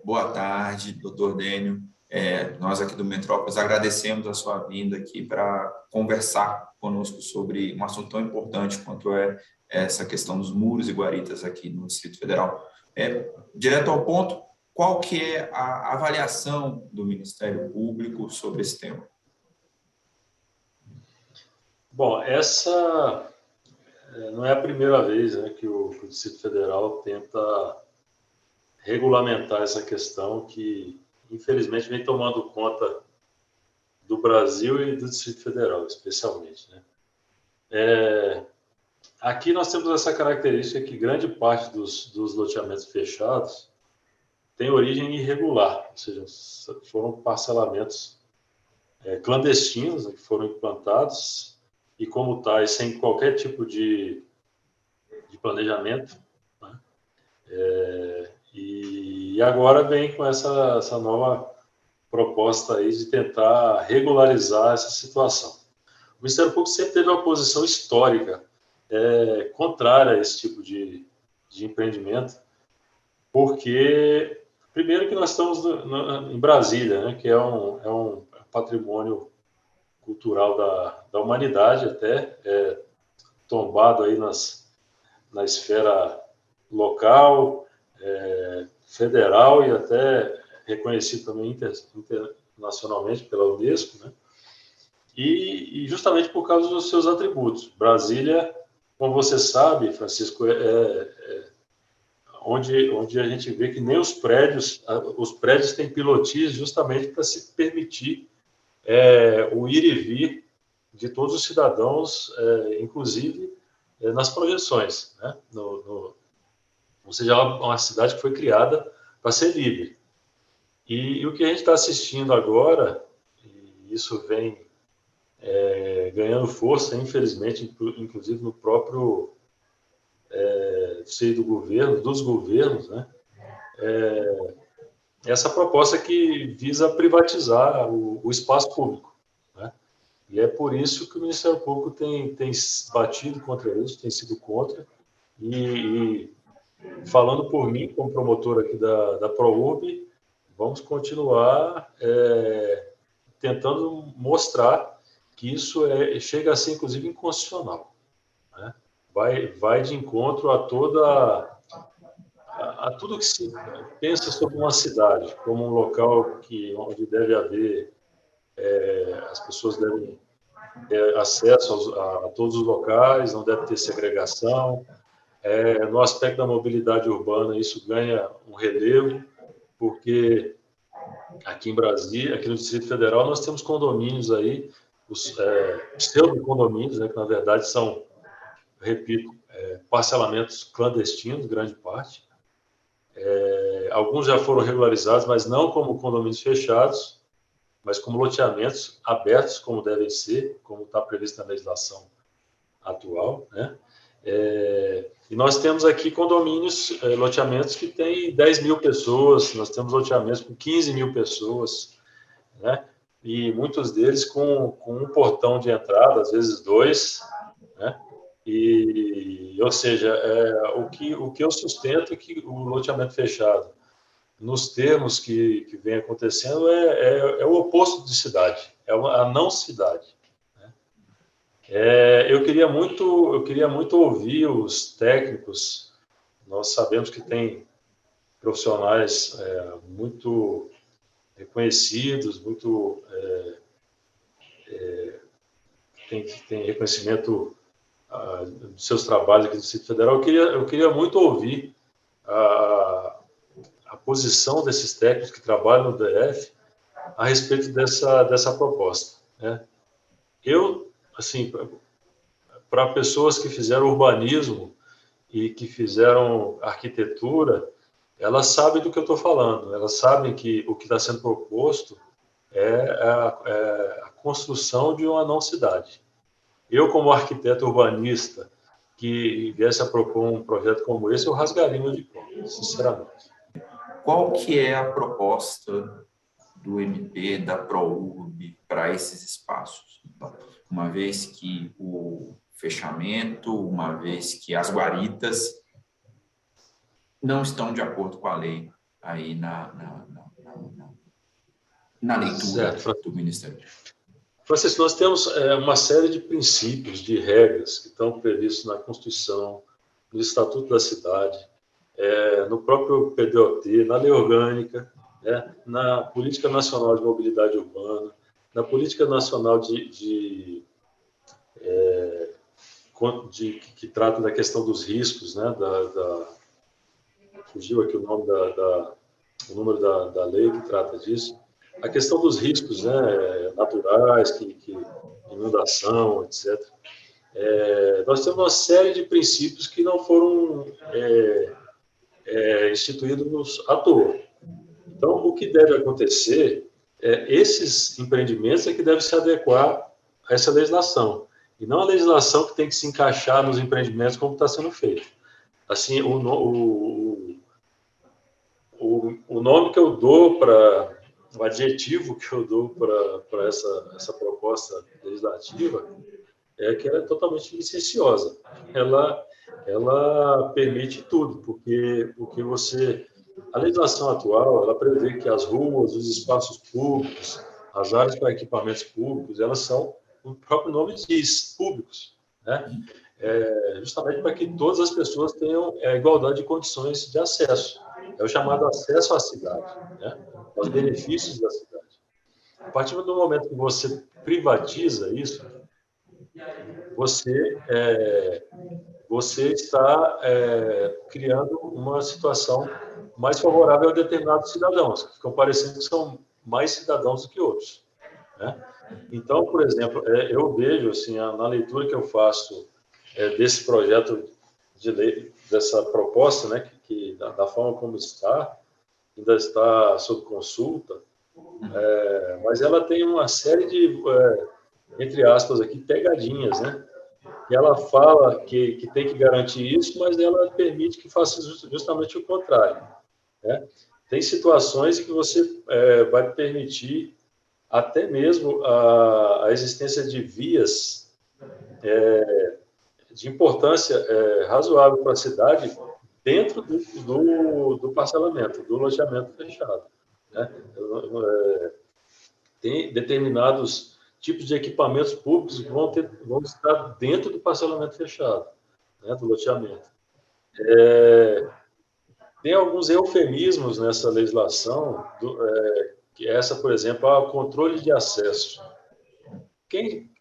Boa tarde, doutor Dênio. Nós aqui do Metrópolis agradecemos a sua vinda aqui para conversar conosco sobre um assunto tão importante quanto é essa questão dos muros e guaritas aqui no Distrito Federal. Direto ao ponto, qual que é a avaliação do Ministério Público sobre esse tema? Bom, essa não é a primeira vez, né, que o Distrito Federal tenta regulamentar essa questão que, infelizmente, vem tomando conta do Brasil e do Distrito Federal, especialmente, né? Aqui nós temos essa característica que grande parte dos loteamentos fechados tem origem irregular, ou seja, foram parcelamentos clandestinos, né, que foram implantados e, como tais, sem qualquer tipo de planejamento, né? E agora vem com essa nova proposta aí de tentar regularizar essa situação. O Ministério Público sempre teve uma posição histórica contrária a esse tipo de empreendimento, porque, primeiro, que nós estamos em Brasília, né, que é um patrimônio cultural da humanidade, até tombado aí na esfera local, federal e até reconhecido também internacionalmente pela Unesco, né? E justamente por causa dos seus atributos. Brasília, como você sabe, Francisco, onde a gente vê que nem os prédios têm pilotis justamente para se permitir o ir e vir de todos os cidadãos, inclusive nas projeções, né? Ou seja, é uma cidade que foi criada para ser livre. E o que a gente está assistindo agora, e isso vem ganhando força, infelizmente, inclusive no próprio seio do governo, dos governos, né? Essa proposta que visa privatizar o espaço público, né? E é por isso que o Ministério Público tem batido contra isso, tem sido contra, e falando por mim, como promotor aqui da ProURB, vamos continuar tentando mostrar que isso chega a ser, inclusive, inconstitucional, né? Vai de encontro a tudo que se pensa sobre uma cidade, como um local onde deve haver, as pessoas devem ter acesso a todos os locais, não deve ter segregação. No aspecto da mobilidade urbana, isso ganha um relevo, porque aqui em Brasília, aqui no Distrito Federal, nós temos condomínios aí, os pseudo-condomínios, né, que na verdade são, repito, parcelamentos clandestinos, grande parte. Alguns já foram regularizados, mas não como condomínios fechados, mas como loteamentos abertos, como devem ser, como está previsto na legislação atual, né? E nós temos aqui condomínios, loteamentos que têm 10 mil pessoas, nós temos loteamentos com 15 mil pessoas, né? E muitos deles com um portão de entrada, às vezes dois, né? Ou seja, o que eu sustento é que o loteamento fechado, nos termos que vem acontecendo, é o oposto de cidade, é a não cidade. Eu queria muito ouvir os técnicos. Nós sabemos que tem profissionais muito reconhecidos, tem reconhecimento dos seus trabalhos aqui no Distrito Federal. Eu queria muito ouvir a posição desses técnicos que trabalham no DF a respeito dessa proposta, né? Eu, assim, para pessoas que fizeram urbanismo e que fizeram arquitetura, elas sabem do que eu estou falando, elas sabem que o que está sendo proposto é a construção de uma não-cidade. Eu, como arquiteto urbanista, que viesse a propor um projeto como esse, eu rasgaria meu diploma, sinceramente. Qual que é a proposta do MP, da ProURB, para esses espaços? Então, uma vez que o fechamento, uma vez que as guaritas não estão de acordo com a lei, aí na leitura do Ministério. Francisco, nós temos uma série de princípios, de regras que estão previstos na Constituição, no Estatuto da Cidade, no próprio PDOT, na Lei Orgânica, na Política Nacional de Mobilidade Urbana, na Política Nacional que trata da questão dos riscos, né, fugiu aqui o nome o número da lei que trata disso, a questão dos riscos, né, naturais, inundação, etc. Nós temos uma série de princípios que não foram instituídos à toa. Então, o que deve acontecer esses empreendimentos que devem se adequar a essa legislação, e não a legislação que tem que se encaixar nos empreendimentos como está sendo feito. Assim, o nome que eu dou o adjetivo que eu dou para essa proposta legislativa é que ela é totalmente licenciosa. Ela permite tudo, porque a legislação atual, ela prevê que as ruas, os espaços públicos, as áreas para equipamentos públicos, elas são, o próprio nome diz, públicos, né? Justamente para que todas as pessoas tenham igualdade de condições de acesso. É o chamado acesso à cidade, né? Aos benefícios da cidade. A partir do momento que você privatiza isso, você está criando uma situação mais favorável a determinados cidadãos, que ficam parecendo que são mais cidadãos do que outros, né? Então, por exemplo, eu vejo, assim, na leitura que eu faço desse projeto de lei, dessa proposta, né, da forma como ainda está sob consulta, mas ela tem uma série de, entre aspas, aqui, pegadinhas, né? E ela fala que tem que garantir isso, mas ela permite que faça justamente o contrário, né? Tem situações em que você vai permitir até mesmo a existência de vias de importância razoável para a cidade dentro do parcelamento, do loteamento fechado, né? Tem determinados tipos de equipamentos públicos que vão estar dentro do parcelamento fechado, né, do loteamento. Tem alguns eufemismos nessa legislação, que essa, por exemplo, o controle de acesso.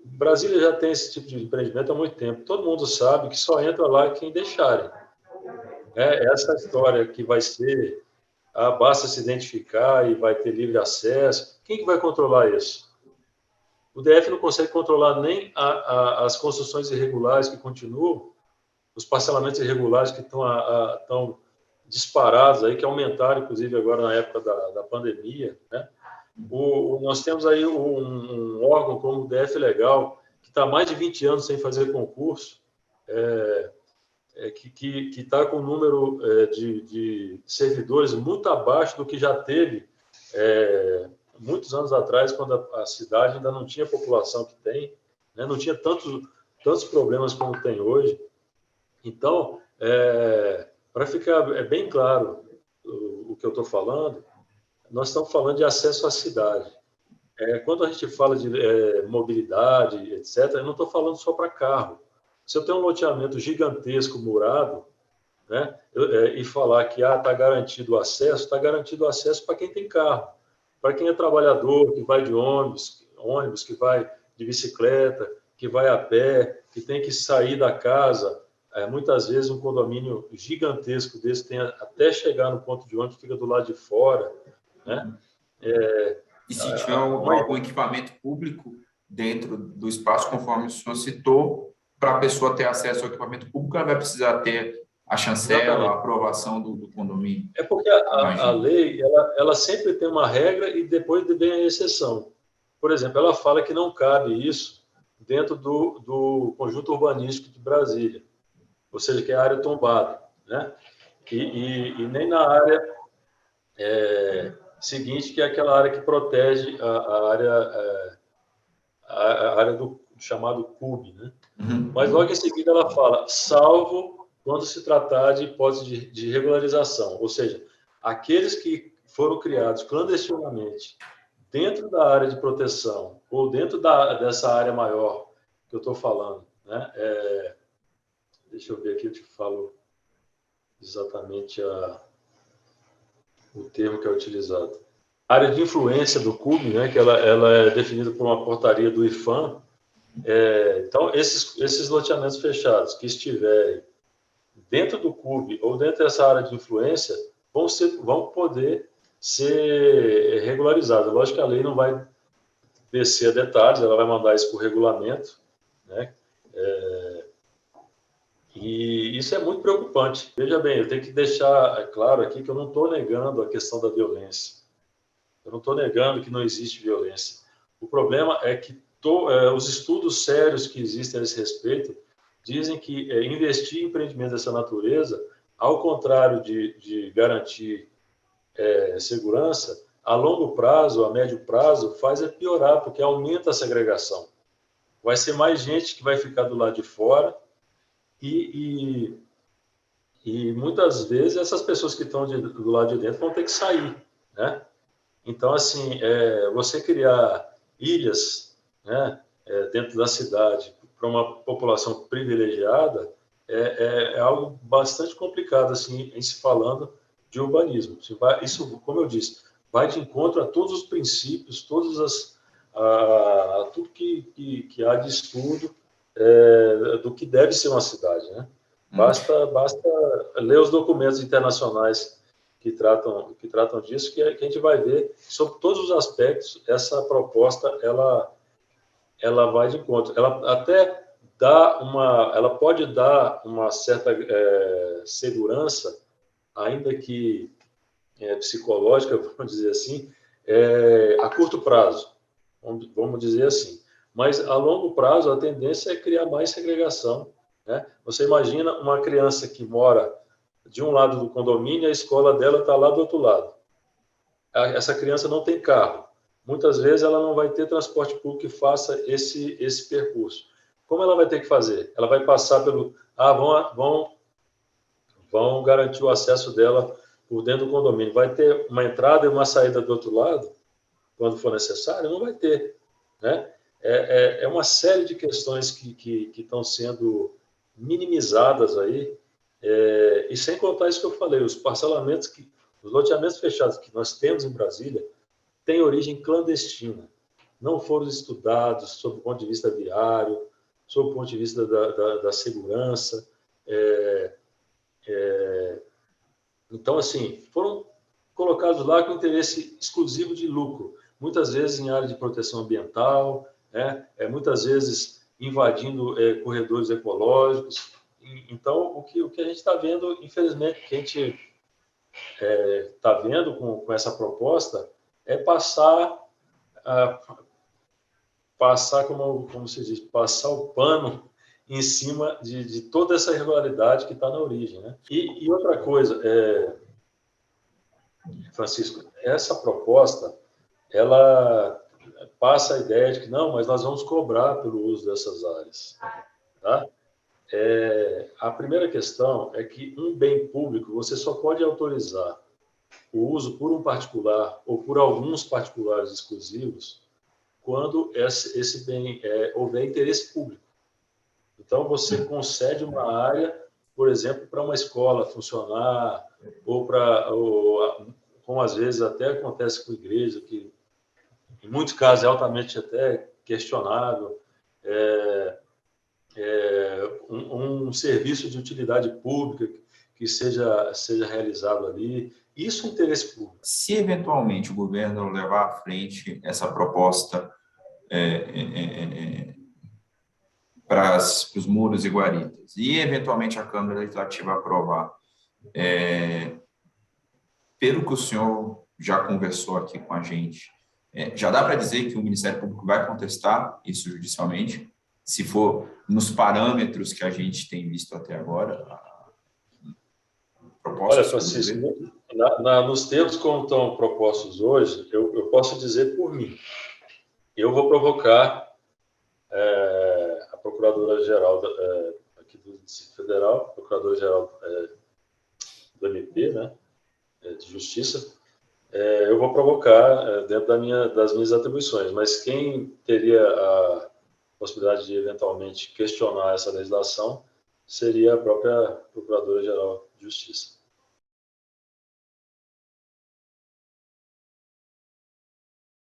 Brasília já tem esse tipo de empreendimento há muito tempo. Todo mundo sabe que só entra lá quem deixarem. Essa história que vai ser, basta se identificar e vai ter livre acesso. Quem que vai controlar isso? O DF não consegue controlar nem as construções irregulares que continuam, os parcelamentos irregulares que estão disparados aí, que aumentaram, inclusive, agora na época da pandemia, né? Nós temos aí um órgão como o DF Legal, que está há mais de 20 anos sem fazer concurso, que está com um número de servidores muito abaixo do que já teve muitos anos atrás, quando a cidade ainda não tinha a população que tem, né? Não tinha tantos problemas como tem hoje. Então, para ficar bem claro o que eu estou falando, nós estamos falando de acesso à cidade. Quando a gente fala de mobilidade, etc., eu não estou falando só para carro. Se eu tenho um loteamento gigantesco, murado, né, e falar que está garantido o acesso, está garantido o acesso para quem tem carro. Para quem é trabalhador, que vai de ônibus, que vai de bicicleta, que vai a pé, que tem que sair da casa. Muitas vezes um condomínio gigantesco desse tem até chegar no ponto de ônibus, fica do lado de fora, né? E se tiver algum equipamento público dentro do espaço, conforme o senhor citou, para a pessoa ter acesso ao equipamento público, ela vai precisar ter a chancela, a aprovação do condomínio. Porque a lei, ela sempre tem uma regra e depois vem a exceção. Por exemplo, ela fala que não cabe isso dentro do conjunto urbanístico de Brasília, ou seja, que é a área tombada, né? E nem na área seguinte, que é aquela área que protege a área do chamado CUB, né? Uhum. Mas logo em seguida ela fala, salvo quando se tratar de hipótese de regularização, ou seja, Aqueles que foram criados clandestinamente dentro da área de proteção ou dentro dessa área maior que eu estou falando, né? Deixa eu ver aqui, eu te falo exatamente o termo que é utilizado. A área de influência do CUB, né, que ela é definida por uma portaria do IFAM. Então, esses loteamentos fechados que estiverem dentro do CUB ou dentro dessa área de influência vão poder ser regularizados. Lógico que a lei não vai descer a detalhes, ela vai mandar isso por regulamento, né? E isso é muito preocupante. Veja bem, eu tenho que deixar claro aqui que eu não estou negando a questão da violência. Eu não estou negando que não existe violência. O problema é que os estudos sérios que existem a esse respeito dizem que investir em empreendimentos dessa natureza, ao contrário de garantir segurança, a longo prazo, a médio prazo, faz piorar, porque aumenta a segregação. Vai ser mais gente que vai ficar do lado de fora e muitas vezes essas pessoas que estão do lado de dentro vão ter que sair, né? Então, assim, você criar ilhas, né, dentro da cidade para uma população privilegiada é algo bastante complicado, assim, em se falando de urbanismo. Isso, como eu disse, vai de encontro a todos os princípios, tudo que há de estudo do que deve ser uma cidade, né? Basta ler os documentos internacionais que tratam disso, que a gente vai ver, sobre todos os aspectos, essa proposta, ela vai de encontro. Ela pode dar uma certa segurança, ainda que psicológica, vamos dizer assim, a curto prazo, vamos dizer assim. Mas, a longo prazo, a tendência é criar mais segregação, né? Você imagina uma criança que mora de um lado do condomínio, a escola dela está lá do outro lado. Essa criança não tem carro. Muitas vezes ela não vai ter transporte público que faça esse percurso. Como ela vai ter que fazer? Ela vai passar pelo... vão garantir o acesso dela por dentro do condomínio. Vai ter uma entrada e uma saída do outro lado, quando for necessário? Não vai ter, né? É uma série de questões que estão sendo minimizadas aí, e sem contar isso que eu falei, os loteamentos fechados que nós temos em Brasília têm origem clandestina, não foram estudados sob o ponto de vista viário, sob o ponto de vista da segurança. Então, assim, foram colocados lá com interesse exclusivo de lucro, muitas vezes em área de proteção ambiental, né? Muitas vezes invadindo corredores ecológicos. Então, o que a gente está vendo, infelizmente, o que a gente está vendo com essa proposta é passar, como se diz, passar o pano em cima de toda essa irregularidade que está na origem, né? E outra coisa, Francisco, essa proposta, ela passa a ideia de que não, mas nós vamos cobrar pelo uso dessas áreas, tá? A primeira questão é que um bem público você só pode autorizar o uso por um particular ou por alguns particulares exclusivos quando esse bem houver interesse público. Então, você concede uma área, por exemplo, para uma escola funcionar, como às vezes até acontece com a igreja, que em muitos casos é altamente até questionável, um serviço de utilidade pública que seja realizado ali. Isso é interesse público. Se eventualmente o governo levar à frente essa proposta para os muros e guaritas, e eventualmente a Câmara Legislativa aprovar, pelo que o senhor já conversou aqui com a gente, já dá para dizer que o Ministério Público vai contestar isso judicialmente, se for nos parâmetros que a gente tem visto até agora? Olha, Francisco, nos termos como estão propostos hoje, eu posso dizer por mim. Eu vou provocar a Procuradora-Geral aqui do Distrito Federal, Procuradora-Geral do MP, né? de Justiça, eu vou provocar dentro das minhas atribuições, mas quem teria a possibilidade de eventualmente questionar essa legislação seria a própria Procuradora-Geral de Justiça.